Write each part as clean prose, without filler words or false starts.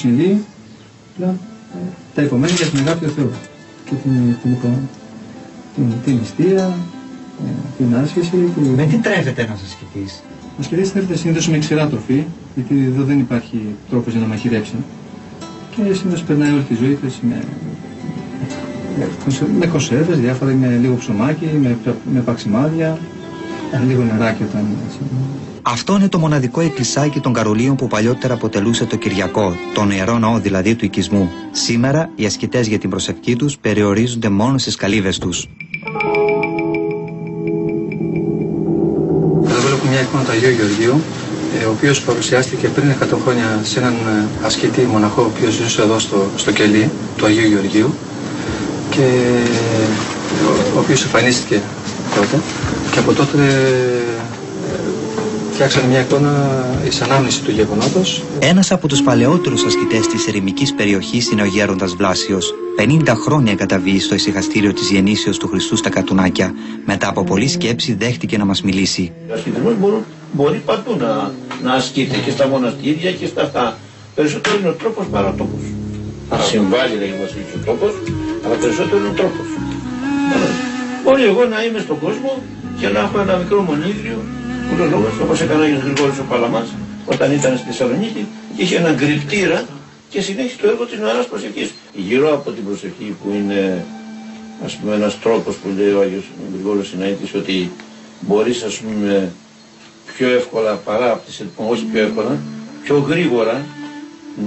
συνειδεί τα υπομένει για την αγάπη του Θεού και την νηστεία, την άσκηση. Με τι τρέφεται ένας ασκητής? Ο ασκητής τρέφεται συνήθως με ξηρά τροφή, γιατί εδώ δεν υπάρχει τρόπος για να μαχειρέψει. Και συνήθως περνάει όλη τη ζωή του με κονσέρβες, διάφορα, με λίγο ψωμάκι, με παξιμάδια, λίγο νεράκι όταν είναι. Αυτό είναι το μοναδικό εκκλησάκι των Καρολίων που παλιότερα αποτελούσε το Κυριακό, τον ιερό ναό δηλαδή του οικισμού. Σήμερα οι ασκητές για την προσευχή τους περιορίζονται μόνο στις καλύβες τους. Εδώ βλέπουμε μια εικόνα του Αγίου Γεωργίου, ο οποίος παρουσιάστηκε πριν 100 χρόνια σε έναν ασκητή μοναχό, ο οποίος ζούσε εδώ στο κελί του Αγίου Γεωργίου και ο οποίος εμφανίστηκε τότε και από τότε φτιάξανε μια εικόνα εις ανάμνηση του γεγονότος. Ένας από τους παλαιότερους ασκητές της ερημικής περιοχής είναι ο γέροντας Βλάσιος. 50 χρόνια εγκαταβεί στο ησυχαστήριο της Γεννήσεως του Χριστού στα Κατουνάκια. Μετά από πολλή σκέψη δέχτηκε να μας μιλήσει. Ο ασκητισμός μπορεί παντού να ασκείται και στα μοναστήρια και στα αυτά. Περισσότερο είναι ο τρόπος παρά ο τόπος. Συμβάλλει να είμαστε ο τόπος, αλλά περισσότερο είναι ο τρόπος. Μπορεί εγώ να είμαι στον κόσμο και να έχω ένα μικρό μονίδριο, όπως έκανε ο Άγιος Γρηγόρης ο Παλαμάς όταν ήταν στη Θεσσαλονίκη και είχε έναν κρυπτήρα και συνέχισε το έργο της νοεράς προσευχής. Γύρω από την προσευχή που είναι, ας πούμε, ένας τρόπος που λέει ο Άγιος Γρηγόρης Συναήτης, ότι μπορείς, ας πούμε, πιο εύκολα παρά από τις, όχι πιο εύκολα, πιο γρήγορα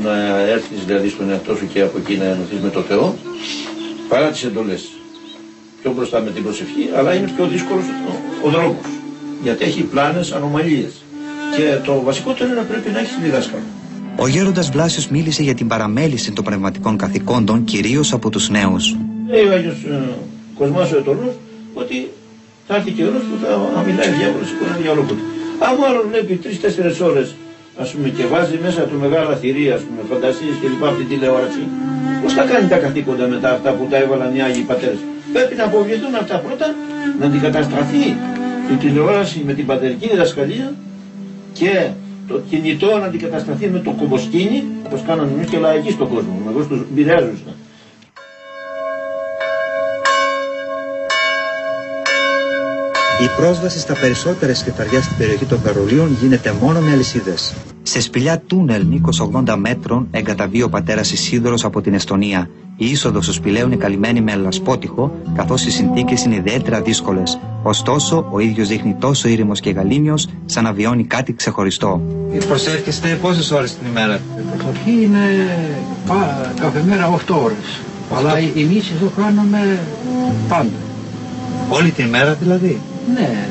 να έρθεις δηλαδή στον εαυτό σου και από εκεί να ενωθείς με τον Θεό παρά τις εντολές. Πιο μπροστά με την προσευχή, αλλά είναι πιο δύσκολος ο δρόμος. Γιατί έχει πλάνες, ανομαλίες. Και το βασικότερο είναι να πρέπει να έχεις διδάσκαλο. Ο γέροντας Βλάσιος μίλησε για την παραμέληση των πνευματικών καθηκόντων, κυρίως από τους νέους. Λέει ο Άγιος Κοσμάς ο Ετωλός ότι θα έρθει καιρός που θα μιλάει διάβολος και ένα διαλόγο. Αν μάλλον βλέπει 3-4 ώρες, ας πούμε, και βάζει μέσα του μεγάλα θηρία, ας πούμε, φαντασίες και λοιπά από την τηλεόραση, πώς θα κάνει τα καθήκοντα μετά αυτά που τα έβαλαν οι Άγιοι Πατέρες? Πρέπει να αποβληθούν αυτά πρώτα, να αντικατασταθεί η τηλεόραση με την πατερική διδασκαλία και το κινητό να αντικατασταθεί με το κομποσκίνη, όπως κάνανε εμείς και λαϊκοί στον κόσμο. Εγώ στους μπειράζουσα. Η πρόσβαση στα περισσότερα σκεταριά στην περιοχή των Καρολίων γίνεται μόνο με αλυσίδες. Σε σπηλιά τούνελ μήκος 80 μέτρων εγκαταβεί ο πατέρας Ισίδωρος από την Εστονία. Η είσοδος στο σπηλαίο είναι καλυμμένη με ελασπότυχο, καθώς οι συνθήκες είναι ιδιαίτερα δύσκολες. Ωστόσο, ο ίδιος δείχνει τόσο ήρεμος και γαλήνιος, σαν να βιώνει κάτι ξεχωριστό. Προσεύχεστε πόσες ώρες την ημέρα? Η προσευχή είναι κάθε μέρα 8 ώρες. Αλλά εμείς εδώ κάνουμε πάντα. Όλη την ημέρα δηλαδή? Ναι,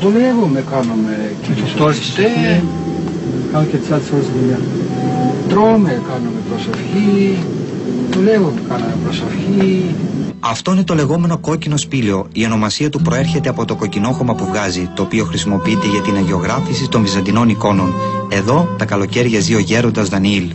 δουλεύουμε, κάνουμε και το στόχιστε, κάνουμε και τις άλλες ώρες δουλειά. Τρώμε, κάνουμε προσευχή, δουλεύουμε, κάνουμε προσευχή. Αυτό είναι το λεγόμενο κόκκινο σπήλαιο. Η ονομασία του προέρχεται από το κοκκινόχωμα που βγάζει, το οποίο χρησιμοποιείται για την αγιογράφηση των βυζαντινών εικόνων. Εδώ τα καλοκαίρια ζει ο γέροντας Δανιήλ.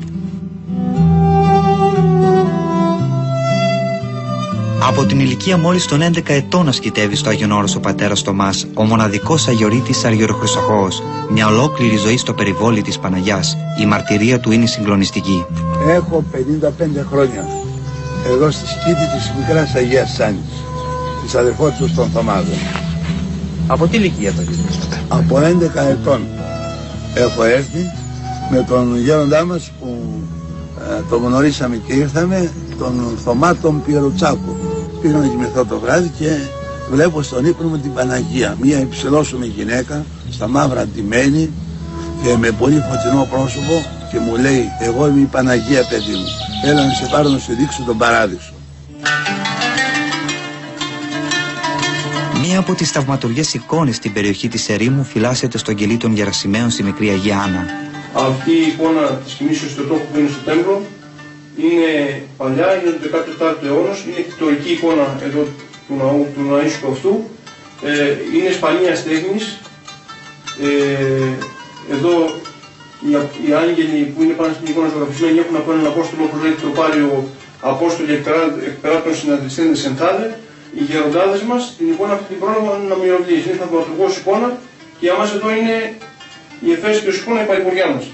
Από την ηλικία μόλις των 11 ετών ασκητεύει στο Άγιον Όρος ο πατέρας Θωμάς, ο μοναδικός αγιορείτης Αργυροχρυσοχώος. Μια ολόκληρη ζωή στο περιβόλι της Παναγιάς. Η μαρτυρία του είναι συγκλονιστική. Έχω 55 χρόνια εδώ στη σκήτη της μικράς Αγίας Σάνης, της αδερφότητας των Θωμάδων. Από τι ηλικία το γίνετε? Από 11 ετών έχω έρθει με τον γέροντά μας που τον γνωρίσαμε και ήρθαμε, τον Θωμά τον Πιερουτσάκο. Πήγα να κοιμηθώ το βράδυ και βλέπω στον ύπνο μου την Παναγία, μια υψηλόσωμη γυναίκα, στα μαύρα ντυμένη και με πολύ φωτεινό πρόσωπο και μου λέει, εγώ είμαι η Παναγία, παιδί μου, έλα να σε πάρω να σου δείξω τον παράδεισο. Μία από τις θαυματουργές εικόνες στην περιοχή της ερήμου φυλάσσεται στον κελί των Γερασιμαίων στη Μικρή Αγία Άννα. Αυτή η εικόνα της κοιμήσεως του τόπου που είναι στο τέμπλο είναι παλιά, είναι του 14ου αιώνα, είναι κτητορική εικόνα εδώ του ναΐσκου αυτού. Είναι σπανίας τέχνης. Εδώ οι άγγελοι που είναι πάνω στην εικόνα ζωγραφισμένοι έχουν από έναν Απόστολο, όπως λέει το Πάριο, Απόστολοι εκπεράτων συναντηθέντες εν θάδε. Οι γεροντάδες μας την εικόνα αυτή την πρόλαβαν να μυρωδείς. Είναι θαυματουργός εικόνα και για μας εδώ είναι η εφέσιος εικόνα η παρηγοριά μας.